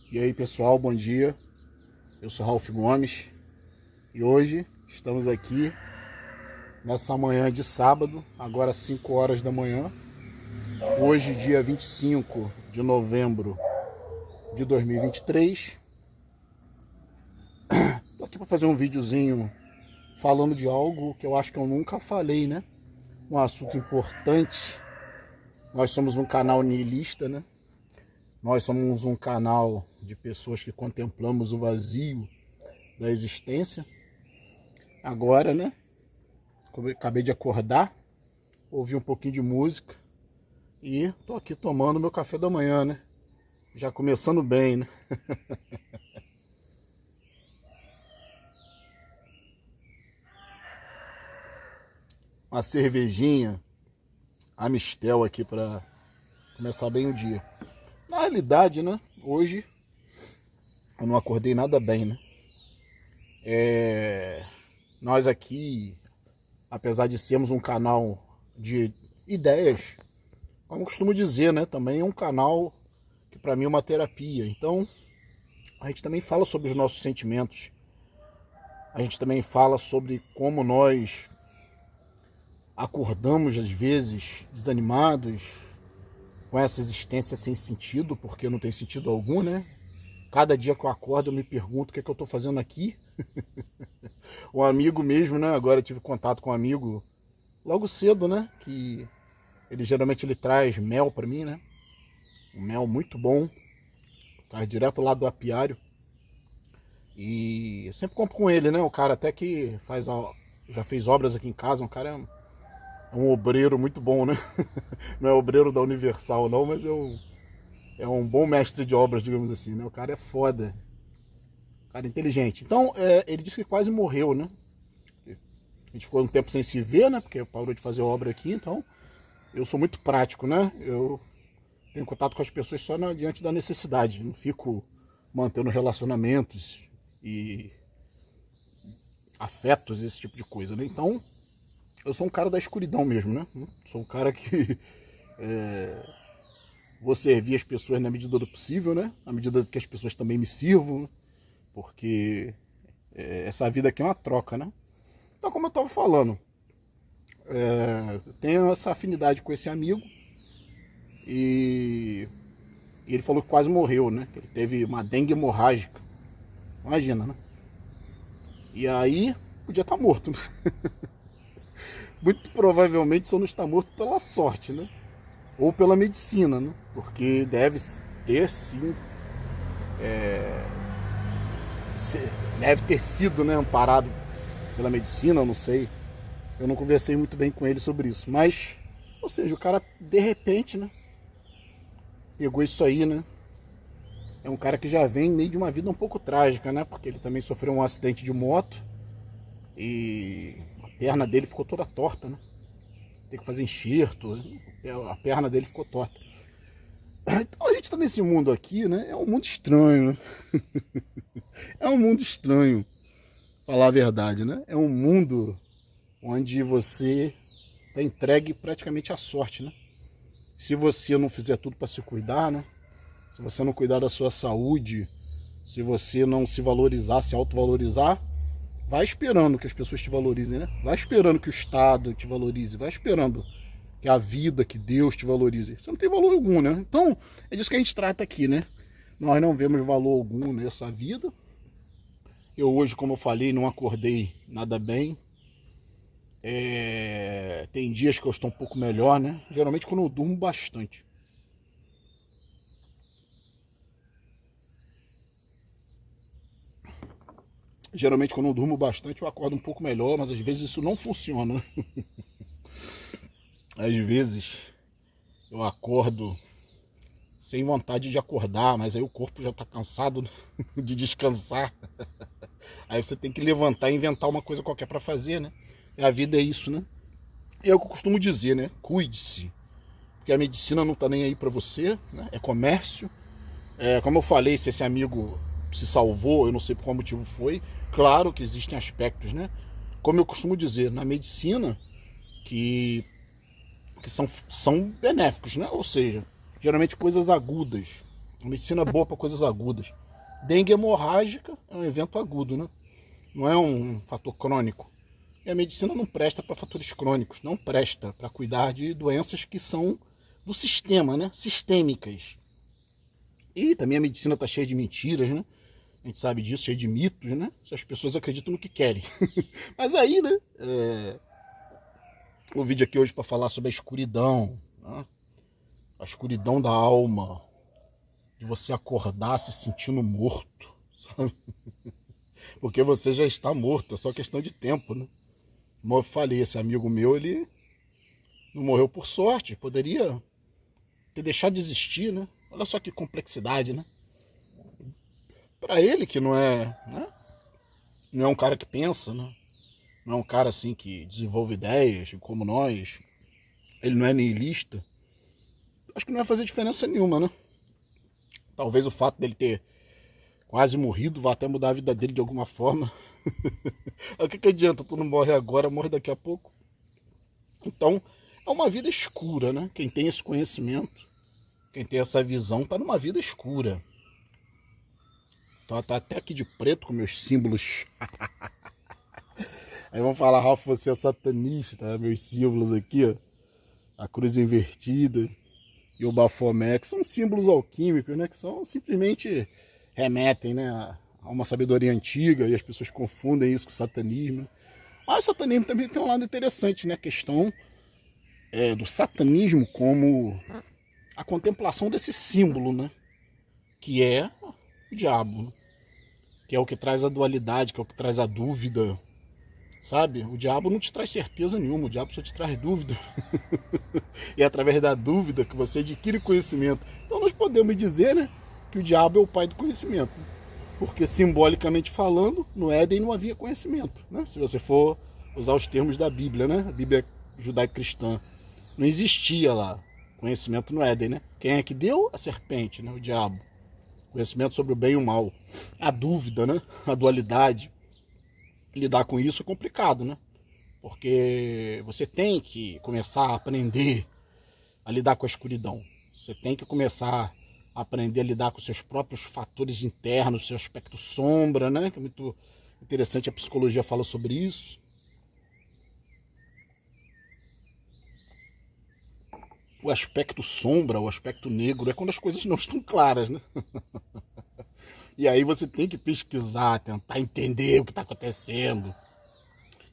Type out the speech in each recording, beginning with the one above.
E aí pessoal, bom dia. Eu sou Ralph Gomes e hoje estamos aqui nessa manhã de sábado, agora 5 horas da manhã. Hoje, dia 25 de novembro de 2023. Tô aqui para fazer um videozinho falando de algo que eu acho que eu nunca falei, né? Um assunto importante. Nós somos um canal niilista, né? Nós somos um canal de pessoas que contemplamos o vazio da existência. Agora, né? Acabei de acordar, ouvi um pouquinho de música e tô aqui tomando meu café da manhã, né? Já começando bem, né? Uma cervejinha, Amistel aqui para começar bem o dia. Na realidade, né? Hoje eu não acordei nada bem, né? Nós aqui, apesar de sermos um canal de ideias, como eu costumo dizer, né? Também é um canal que para mim é uma terapia. Então, a gente também fala sobre os nossos sentimentos. A gente também fala sobre como nós acordamos às vezes desanimados, com essa existência sem sentido, porque não tem sentido algum, né? Cada dia que eu acordo eu me pergunto o que é que eu estou fazendo aqui. Um amigo mesmo, né? Agora eu tive contato com um amigo logo cedo, né? Que ele geralmente traz mel para mim, né? Um mel muito bom, traz direto lá do apiário. E eu sempre compro com ele, né? O cara até que já fez obras aqui em casa, um cara é um obreiro muito bom, né? Não é obreiro da Universal não, mas é um bom mestre de obras, digamos assim, né? O cara é foda, cara é inteligente. Então, ele disse que quase morreu, né? A gente ficou um tempo sem se ver, né? Porque parou de fazer obra aqui, então eu sou muito prático, né? Eu tenho contato com as pessoas só diante da necessidade, não fico mantendo relacionamentos e afetos, esse tipo de coisa, né? Então, eu sou um cara da escuridão mesmo, né? Sou um cara que vou servir as pessoas na medida do possível, né? Na medida que as pessoas também me sirvam, né? Porque essa vida aqui é uma troca, né? Então, como eu estava falando, tenho essa afinidade com esse amigo e ele falou que quase morreu, né? Que ele teve uma dengue hemorrágica. Imagina, né? E aí, podia estar morto, né? Muito provavelmente só não está morto pela sorte, né? Ou pela medicina, né? Porque deve ter sim, deve ter sido, né, amparado pela medicina, eu não sei. Eu não conversei muito bem com ele sobre isso, mas, ou seja, o cara de repente, né, pegou isso aí, né? É um cara que já vem meio de uma vida um pouco trágica, né? Porque ele também sofreu um acidente de moto e a perna dele ficou toda torta, né? Tem que fazer enxerto, a perna dele ficou torta. Então a gente tá nesse mundo aqui, né? É um mundo estranho, né? É um mundo estranho, falar a verdade, né? É um mundo onde você tá entregue praticamente à sorte, né? Se você não fizer tudo para se cuidar, né? Se você não cuidar da sua saúde, se você não se valorizar, se autovalorizar, vai esperando que as pessoas te valorizem, né? Vai esperando que o Estado te valorize, vai esperando que a vida, que Deus te valorize. Você não tem valor algum, né? Então, é disso que a gente trata aqui, né? Nós não vemos valor algum nessa vida. Eu hoje, como eu falei, não acordei nada bem. Tem dias que eu estou um pouco melhor, né? Geralmente quando eu durmo bastante. Geralmente quando eu durmo bastante eu acordo um pouco melhor, mas às vezes isso não funciona. Às vezes eu acordo sem vontade de acordar, mas aí o corpo já está cansado de descansar. Aí você tem que levantar e inventar uma coisa qualquer para fazer, né? E a vida é isso, né? E é o que eu costumo dizer, né? Cuide-se. Porque a medicina não está nem aí para você, né? É comércio. Como eu falei, se esse amigo se salvou, eu não sei por qual motivo foi. Claro que existem aspectos, né? Como eu costumo dizer, na medicina, que são benéficos, né? Ou seja, geralmente coisas agudas. A medicina é boa para coisas agudas. Dengue hemorrágica é um evento agudo, né? Não é um fator crônico. E a medicina não presta para fatores crônicos, não presta para cuidar de doenças que são do sistema, né? Sistêmicas. E também a medicina está cheia de mentiras, né? A gente sabe disso, cheia de mitos, né? As pessoas acreditam no que querem. Mas aí, né? O vídeo aqui hoje para falar sobre a escuridão, né? A escuridão da alma, de você acordar se sentindo morto, sabe? Porque você já está morto, é só questão de tempo, né? Como eu falei, esse amigo meu, ele não morreu por sorte, poderia ter deixado de existir, né? Olha só que complexidade, né? Para ele que não é, né? Não é um cara que pensa, né? Não é um cara assim que desenvolve ideias como nós, ele não é niilista, acho que não vai fazer diferença nenhuma, né? Talvez o fato dele ter quase morrido vá até mudar a vida dele de alguma forma. O que adianta? Tu não morre agora, morre daqui a pouco. Então, é uma vida escura, né? Quem tem esse conhecimento, quem tem essa visão, tá numa vida escura. Então, tá até aqui de preto com meus símbolos. Aí vão falar, Ralf, você é satanista, tá? Meus símbolos aqui, ó. A cruz invertida e o Baphomet, que são símbolos alquímicos, né? Que são simplesmente remetem, né, a uma sabedoria antiga, e as pessoas confundem isso com satanismo. Mas o satanismo também tem um lado interessante, né? A questão do satanismo como a contemplação desse símbolo, né? Que é o diabo, né? Que é o que traz a dualidade, que é o que traz a dúvida, sabe? O diabo não te traz certeza nenhuma, o diabo só te traz dúvida. E é através da dúvida que você adquire conhecimento. Então nós podemos dizer, né, que o diabo é o pai do conhecimento. Porque simbolicamente falando, no Éden não havia conhecimento, né? Se você for usar os termos da Bíblia, né? A Bíblia judaico-cristã. Não existia lá conhecimento no Éden, né? Quem é que deu? A serpente, né? O diabo. Conhecimento sobre o bem e o mal. A dúvida, né? A dualidade. Lidar com isso é complicado, né? Porque você tem que começar a aprender a lidar com a escuridão. Você tem que começar a aprender a lidar com seus próprios fatores internos, seu aspecto sombra, né? Que é muito interessante, a psicologia fala sobre isso. O aspecto sombra, o aspecto negro, é quando as coisas não estão claras, né? E aí você tem que pesquisar, tentar entender o que está acontecendo.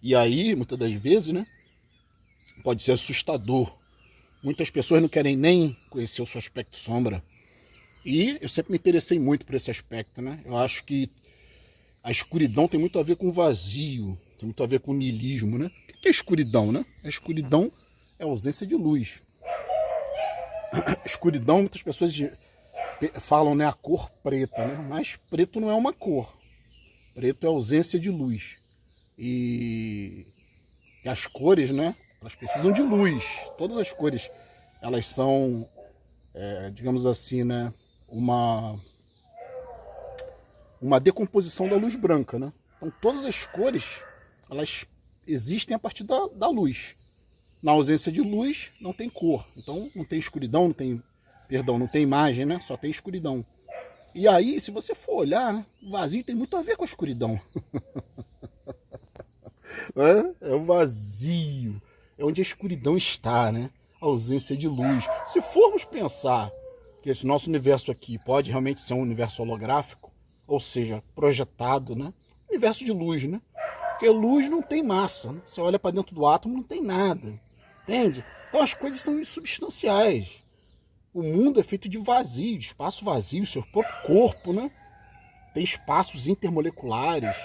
E aí, muitas das vezes, né, pode ser assustador. Muitas pessoas não querem nem conhecer o seu aspecto sombra. E eu sempre me interessei muito por esse aspecto, né? Eu acho que a escuridão tem muito a ver com o vazio, tem muito a ver com o niilismo, né? O que é escuridão, né? A escuridão é a ausência de luz. A escuridão, muitas pessoas falam, né, a cor preta, né? Mas preto não é uma cor. Preto é ausência de luz. E as cores, né? Elas precisam de luz. Todas as cores, elas são, digamos assim, né? Uma decomposição da luz branca, né? Então todas as cores, elas existem a partir da luz. Na ausência de luz, não tem cor. Então não tem escuridão, não tem imagem, né? Só tem escuridão. E aí, se você for olhar, né, o vazio tem muito a ver com a escuridão. É o vazio, é onde a escuridão está, né? A ausência de luz. Se formos pensar que esse nosso universo aqui pode realmente ser um universo holográfico, ou seja, projetado, né? Universo de luz, né? Porque luz não tem massa, né? Você olha para dentro do átomo, não tem nada, entende? Então as coisas são insubstanciais. O mundo é feito de vazio, de espaço vazio, seu próprio corpo, né? Tem espaços intermoleculares,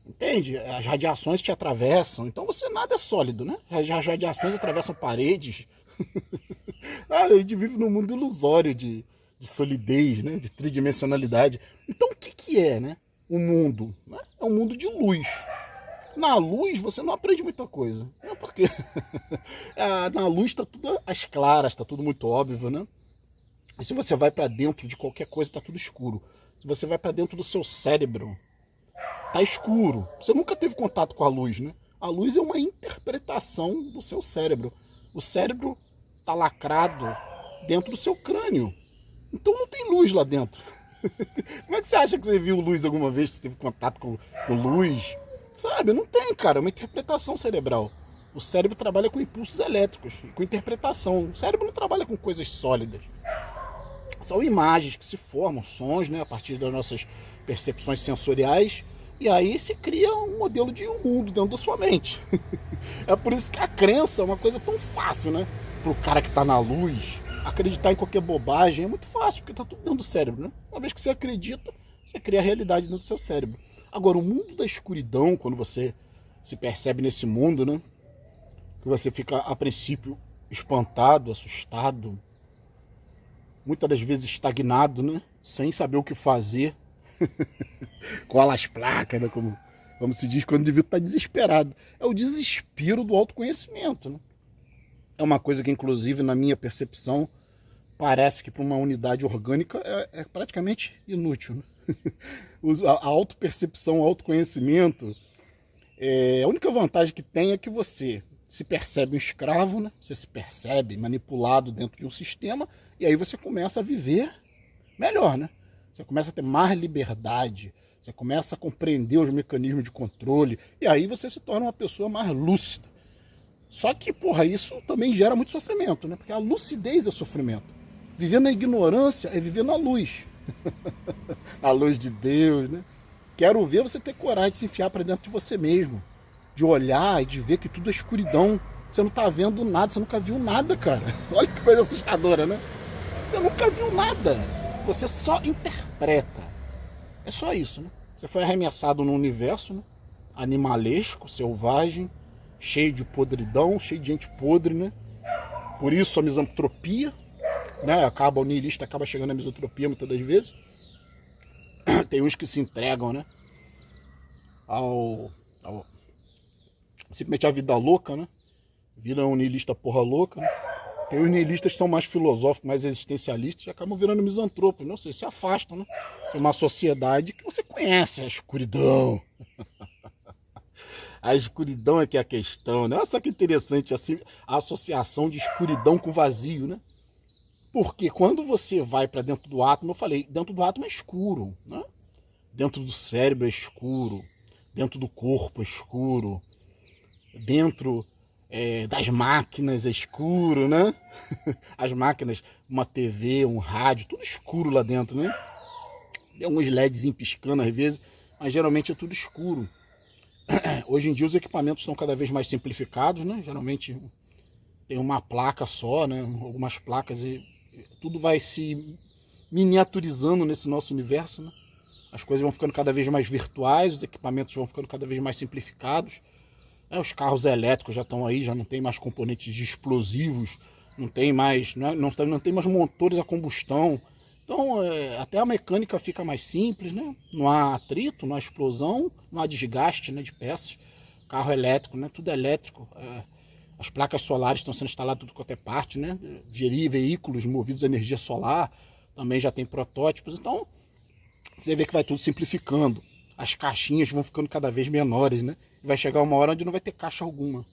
entende? As radiações te atravessam, então você nada é sólido, né? As radiações atravessam paredes. A gente vive num mundo ilusório de solidez, né? De tridimensionalidade. Então o que é, né? O mundo, né? É um mundo de luz. Na luz você não aprende muita coisa, né? Porque na luz está tudo às claras, está tudo muito óbvio, né? E se você vai para dentro de qualquer coisa, está tudo escuro. Se você vai para dentro do seu cérebro, tá escuro. Você nunca teve contato com a luz, né? A luz é uma interpretação do seu cérebro. O cérebro está lacrado dentro do seu crânio. Então não tem luz lá dentro. Como é que você acha que você viu luz alguma vez, que você teve contato com luz? Sabe, não tem, cara, é uma interpretação cerebral. O cérebro trabalha com impulsos elétricos, com interpretação. O cérebro não trabalha com coisas sólidas. São imagens que se formam, sons, né, a partir das nossas percepções sensoriais, e aí se cria um modelo de um mundo dentro da sua mente. É por isso que a crença é uma coisa tão fácil, né? Pro cara que tá na luz, acreditar em qualquer bobagem é muito fácil, porque tá tudo dentro do cérebro, né? Uma vez que você acredita, você cria a realidade dentro do seu cérebro. Agora, o mundo da escuridão, quando você se percebe nesse mundo, né? Que você fica, a princípio, espantado, assustado, muitas das vezes estagnado, né? Sem saber o que fazer. Cola as placas, né? Como se diz, quando o indivíduo está desesperado. É o desespero do autoconhecimento, né? É uma coisa que, inclusive, na minha percepção, parece que para uma unidade orgânica é praticamente inútil, né? A autopercepção, o autoconhecimento, a única vantagem que tem é que você se percebe um escravo, né? Você se percebe manipulado dentro de um sistema, e aí você começa a viver melhor, né? Você começa a ter mais liberdade, você começa a compreender os mecanismos de controle, e aí você se torna uma pessoa mais lúcida. Só que, porra, isso também gera muito sofrimento, né? Porque a lucidez é sofrimento. Viver na ignorância é viver na luz. A luz de Deus, né? Quero ver você ter coragem de se enfiar para dentro de você mesmo. De olhar e de ver que tudo é escuridão. Você não tá vendo nada, você nunca viu nada, cara. Olha que coisa assustadora, né? Você nunca viu nada. Você só interpreta. É só isso, né? Você foi arremessado num universo, né? Animalesco, selvagem, cheio de podridão, cheio de gente podre, né? Por isso a misantropia, né? O niilista acaba chegando à misantropia muitas das vezes. Tem uns que se entregam, né? Simplesmente a vida louca, né? Viram um niilista porra louca, né? Tem os niilistas que são mais filosóficos, mais existencialistas, e acabam virando misantropos, não sei, se afastam, né? De uma sociedade que você conhece, a escuridão. A escuridão é que é a questão, né? Olha só que interessante assim, a associação de escuridão com vazio, né? Porque quando você vai para dentro do átomo, eu falei, dentro do átomo é escuro, né? Dentro do cérebro é escuro, dentro do corpo é escuro, dentro das máquinas é escuro, né? As máquinas, uma TV, um rádio, tudo escuro lá dentro, né? Tem uns LEDs piscando às vezes, mas geralmente é tudo escuro. Hoje em dia os equipamentos estão cada vez mais simplificados, né? Geralmente tem uma placa só, né? Algumas placas e tudo vai se miniaturizando nesse nosso universo, né? As coisas vão ficando cada vez mais virtuais, os equipamentos vão ficando cada vez mais simplificados. Os carros elétricos já estão aí, já não tem mais componentes de explosivos, não tem mais, não tem mais motores a combustão. Então até a mecânica fica mais simples, né? Não há atrito, não há explosão, não há desgaste, né, de peças. Carro elétrico, né? Tudo elétrico. As placas solares estão sendo instaladas tudo quanto é parte, né? Veículos movidos a energia solar também já tem protótipos. Então você vê que vai tudo simplificando. As caixinhas vão ficando cada vez menores, né? Vai chegar uma hora onde não vai ter caixa alguma.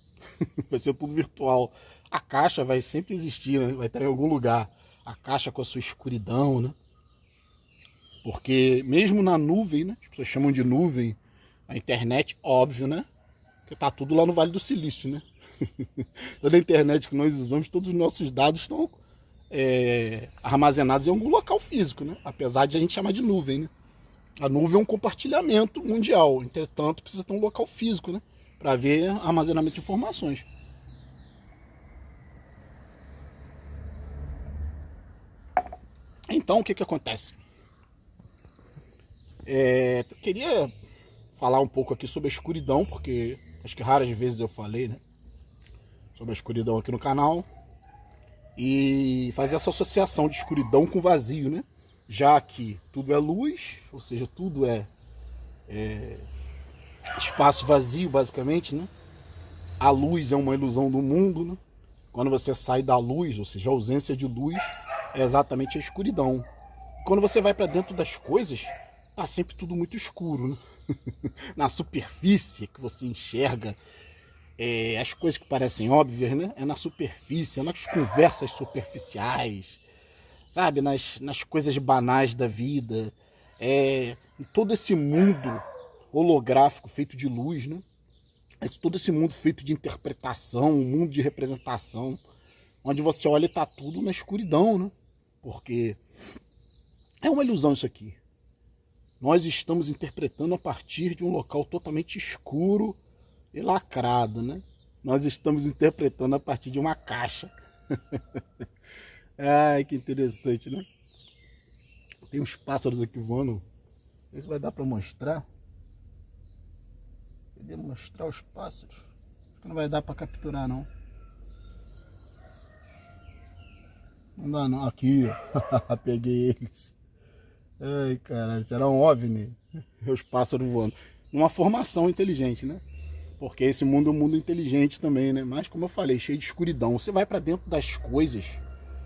Vai ser tudo virtual. A caixa vai sempre existir, né? Vai estar em algum lugar. A caixa com a sua escuridão, né? Porque mesmo na nuvem, né? As pessoas chamam de nuvem, a internet, óbvio, né? Porque tá tudo lá no Vale do Silício, né? Toda a internet que nós usamos, todos os nossos dados estão armazenados em algum local físico, né? Apesar de a gente chamar de nuvem, né? A nuvem é um compartilhamento mundial, entretanto precisa ter um local físico, né? Para haver armazenamento de informações. Então o que acontece? Queria falar um pouco aqui sobre a escuridão, porque acho que raras vezes eu falei, né? Sobre a escuridão aqui no canal. E fazer essa associação de escuridão com vazio, né? Já que tudo é luz, ou seja, tudo é espaço vazio, basicamente, né? A luz é uma ilusão do mundo, né? Quando você sai da luz, ou seja, a ausência de luz, é exatamente a escuridão. Quando você vai para dentro das coisas, tá sempre tudo muito escuro, né? Na superfície que você enxerga as coisas que parecem óbvias, né? É na superfície, é nas conversas superficiais. sabe, nas coisas banais da vida, em todo esse mundo holográfico feito de luz, né? Todo esse mundo feito de interpretação, um mundo de representação, onde você olha e tá tudo na escuridão, né? Porque é uma ilusão isso aqui. Nós estamos interpretando a partir de um local totalmente escuro e lacrado, né? Nós estamos interpretando a partir de uma caixa. Ai, que interessante, né? Tem uns pássaros aqui voando. Não sei se vai dar para mostrar. Queria mostrar os pássaros. Acho que não vai dar para capturar, não. Não dá, não. Aqui, ó. Peguei eles. Ai, caralho. Será um OVNI? Os pássaros voando. Numa formação inteligente, né? Porque esse mundo é um mundo inteligente também, né? Mas, como eu falei, cheio de escuridão. Você vai para dentro das coisas,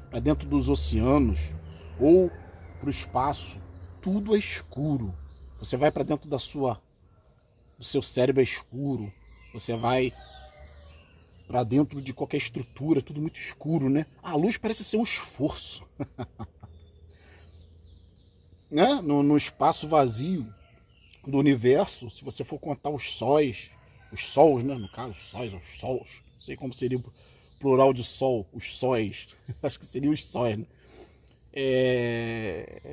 para dentro dos oceanos, ou para o espaço, tudo é escuro. Você vai para dentro do seu cérebro é escuro. Você vai para dentro de qualquer estrutura, tudo muito escuro, né? A luz parece ser um esforço. Né? No espaço vazio do universo, se você for contar os sols, né? No caso, os sols, não sei como seria o plural de sol, os sóis, acho que seriam os sóis, né?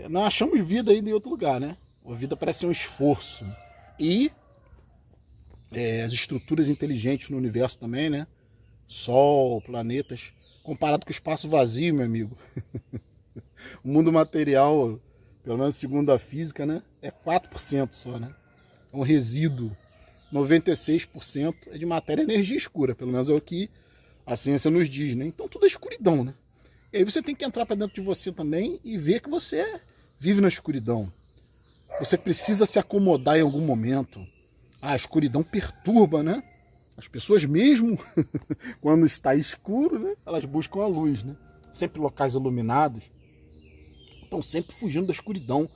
Nós achamos vida ainda em outro lugar, né? A vida parece ser um esforço. E as estruturas inteligentes no universo também, né? Sol, planetas, comparado com o espaço vazio, meu amigo. O mundo material, pelo menos segundo a física, né? É 4% só, né? É um resíduo. 96% é de matéria e energia escura, pelo menos é o que a ciência nos diz, né? Então tudo é escuridão, né? E aí você tem que entrar para dentro de você também e ver que você vive na escuridão. Você precisa se acomodar em algum momento. A escuridão perturba, né? As pessoas mesmo, quando está escuro, né? Elas buscam a luz, né? Sempre locais iluminados. Estão sempre fugindo da escuridão.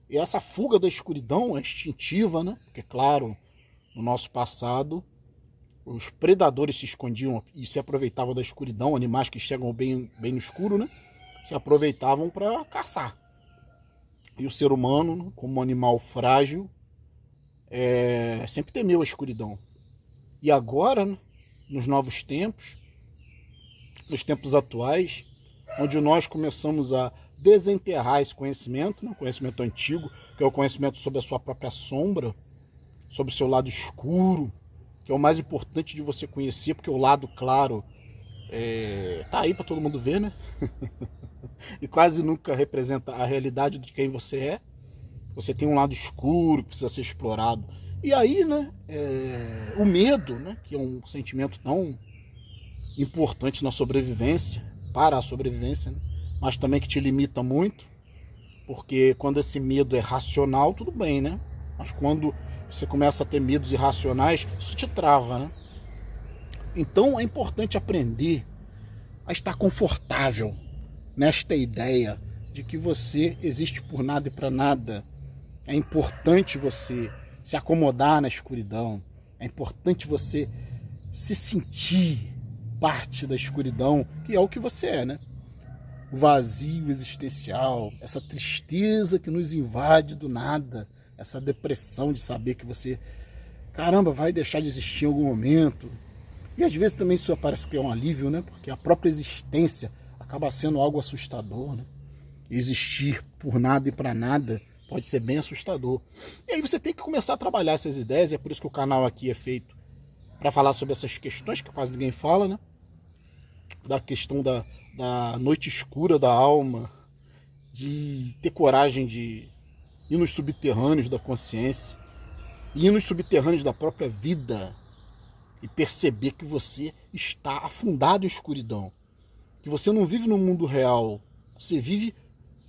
E essa fuga da escuridão é instintiva, né? Porque, claro, no nosso passado, os predadores se escondiam e se aproveitavam da escuridão. Animais que chegam bem no escuro, né? Se aproveitavam para caçar. E o ser humano, como um animal frágil, sempre temeu a escuridão. E agora, né, nos novos tempos, nos tempos atuais, onde nós começamos a desenterrar esse conhecimento, né, conhecimento antigo, que é o conhecimento sobre a sua própria sombra, sobre o seu lado escuro, que é o mais importante de você conhecer, porque o lado claro tá aí para todo mundo ver, né? E quase nunca representa a realidade de quem você é. Você tem um lado escuro que precisa ser explorado. E aí, né, o medo, né, que é um sentimento tão importante na sobrevivência, para a sobrevivência, né, mas também que te limita muito, porque quando esse medo é racional, tudo bem, né? Mas quando você começa a ter medos irracionais, isso te trava, né? Então é importante aprender a estar confortável nesta ideia de que você existe por nada e para nada. É importante você se acomodar na escuridão. É importante você se sentir parte da escuridão, que é o que você é, né? O vazio existencial, essa tristeza que nos invade do nada, essa depressão de saber que você, caramba, vai deixar de existir em algum momento. E às vezes também isso parece que é um alívio, né? Porque a própria existência acaba sendo algo assustador, né? Existir por nada e para nada pode ser bem assustador. E aí você tem que começar a trabalhar essas ideias, e é por isso que o canal aqui é feito para falar sobre essas questões que quase ninguém fala, né? Da questão da noite escura da alma, de ter coragem de ir nos subterrâneos da consciência, ir nos subterrâneos da própria vida e perceber que você está afundado em escuridão, que você não vive no mundo real, você vive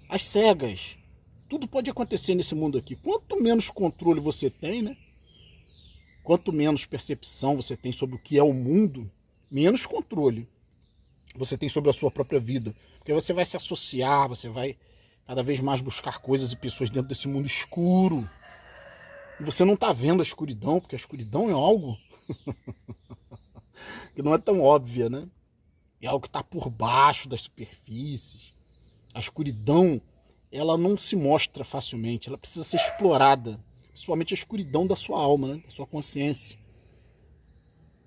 às cegas. Tudo pode acontecer nesse mundo aqui. Quanto menos controle você tem, né? Quanto menos percepção você tem sobre o que é o mundo, menos controle você tem sobre a sua própria vida. Porque você vai se associar, você vai cada vez mais buscar coisas e pessoas dentro desse mundo escuro. E você não está vendo a escuridão, porque a escuridão é algo que não é tão óbvia, né? É algo que está por baixo das superfícies. A escuridão, ela não se mostra facilmente, ela precisa ser explorada, principalmente a escuridão da sua alma, né? Da sua consciência.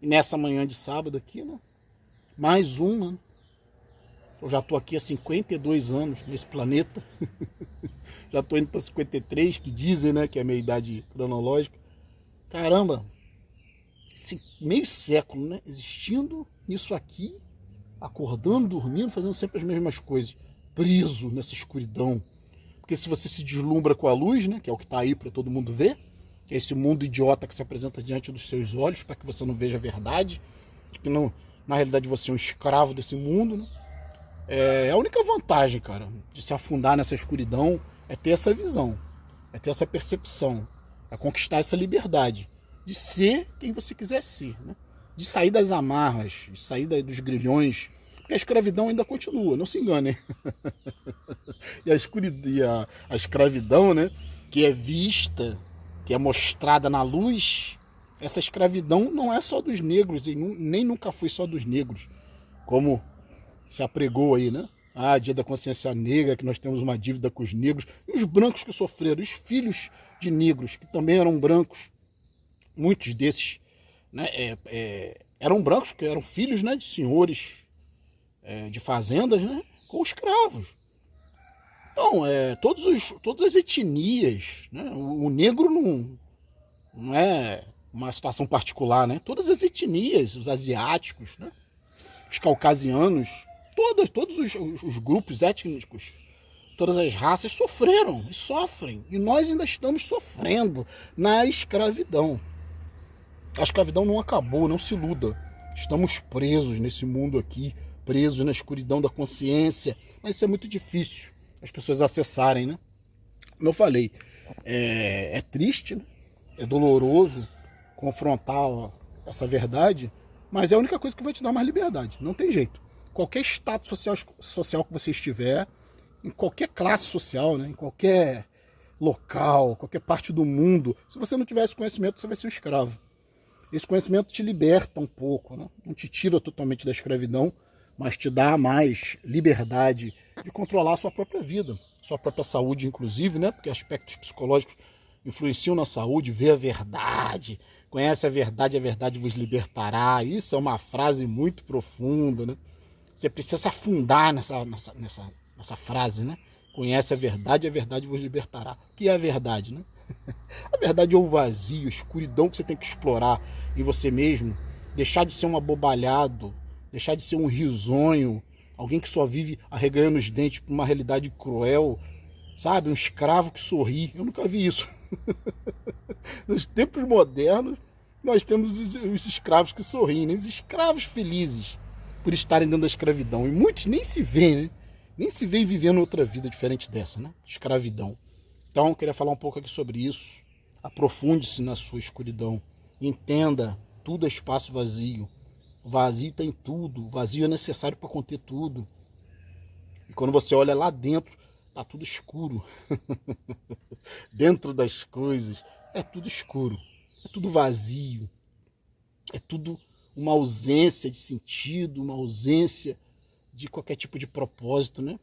E nessa manhã de sábado aqui, né? Mais uma. Eu já estou aqui há 52 anos nesse planeta. Já estou indo para 53, que dizem, né, que é a minha idade cronológica. Caramba, esse meio século, né, existindo nisso aqui, acordando, dormindo, fazendo sempre as mesmas coisas, preso nessa escuridão. Porque se você se deslumbra com a luz, né, que é o que está aí para todo mundo ver, que é esse mundo idiota que se apresenta diante dos seus olhos, para que você não veja a verdade, que não, na realidade você é um escravo desse mundo, né? É a única vantagem, cara, de se afundar nessa escuridão é ter essa visão, é ter essa percepção, é conquistar essa liberdade de ser quem você quiser ser, né? De sair das amarras, de sair dos grilhões, porque a escravidão ainda continua, não se enganem. E a escravidão, né, que é vista, que é mostrada na luz, essa escravidão não é só dos negros e nem nunca foi só dos negros, como se apregou aí, né? Ah, dia da consciência negra, que nós temos uma dívida com os negros, e os brancos que sofreram, os filhos de negros, que também eram brancos, muitos desses, né, eram brancos, que eram filhos, né, de senhores de fazendas, né, com escravos. Então, todas as etnias, né, o negro não é uma situação particular, né? Todas as etnias, os asiáticos, né, os caucasianos, todos os grupos étnicos, todas as raças sofreram e sofrem. E nós ainda estamos sofrendo na escravidão. A escravidão não acabou, não se iluda. Estamos presos nesse mundo aqui, presos na escuridão da consciência. Mas isso é muito difícil as pessoas acessarem, né? Como eu falei, é triste, né? É doloroso confrontar essa verdade, mas é a única coisa que vai te dar mais liberdade. Não tem jeito. Qualquer status social que você estiver, em qualquer classe social, né? Em qualquer local, qualquer parte do mundo, se você não tiver esse conhecimento, você vai ser um escravo. Esse conhecimento te liberta um pouco, né? Não te tira totalmente da escravidão, mas te dá mais liberdade de controlar a sua própria vida, sua própria saúde, inclusive, né? Porque aspectos psicológicos influenciam na saúde, vê a verdade, conhece a verdade vos libertará. Isso é uma frase muito profunda, né? Você precisa se afundar nessa frase, né? Conhece a verdade vos libertará. O que é a verdade, né? A verdade é o vazio, a escuridão que você tem que explorar em você mesmo, deixar de ser um abobalhado, deixar de ser um risonho, alguém que só vive arreganhando os dentes por uma realidade cruel, sabe? Um escravo que sorri. Eu nunca vi isso. Nos tempos modernos, nós temos os escravos que sorriem, né? Os escravos felizes por estarem dentro da escravidão. E muitos nem se veem, né? Nem se veem vivendo outra vida diferente dessa, né? Escravidão. Então, eu queria falar um pouco aqui sobre isso. Aprofunde-se na sua escuridão. Entenda, tudo é espaço vazio. O vazio tem tudo. O vazio é necessário para conter tudo. E quando você olha lá dentro, tá tudo escuro. Dentro das coisas, é tudo escuro. É tudo vazio. É tudo uma ausência de sentido, uma ausência de qualquer tipo de propósito, né?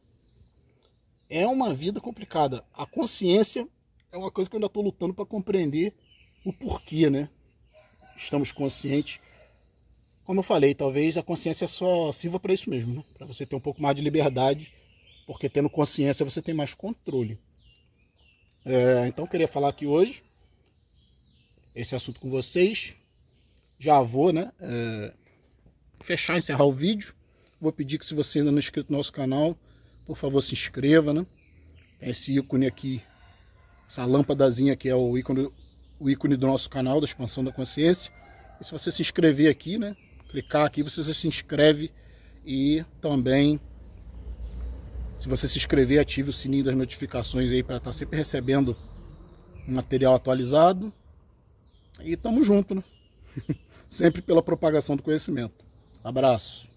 É uma vida complicada. A consciência é uma coisa que eu ainda estou lutando para compreender o porquê, né? Estamos conscientes. Como eu falei, talvez a consciência só sirva para isso mesmo, né? Para você ter um pouco mais de liberdade, porque tendo consciência você tem mais controle. Então eu queria falar aqui hoje esse assunto com vocês. Já vou, né, encerrar o vídeo. Vou pedir que, se você ainda não é inscrito no nosso canal, por favor, se inscreva, né? Tem esse ícone aqui, essa lâmpadazinha que é o ícone do nosso canal, da Expansão da Consciência. E se você se inscrever aqui, né, clicar aqui, você se inscreve. E também, se você se inscrever, ative o sininho das notificações aí para estar sempre recebendo material atualizado. E tamo junto, né? Sempre pela propagação do conhecimento. Abraço.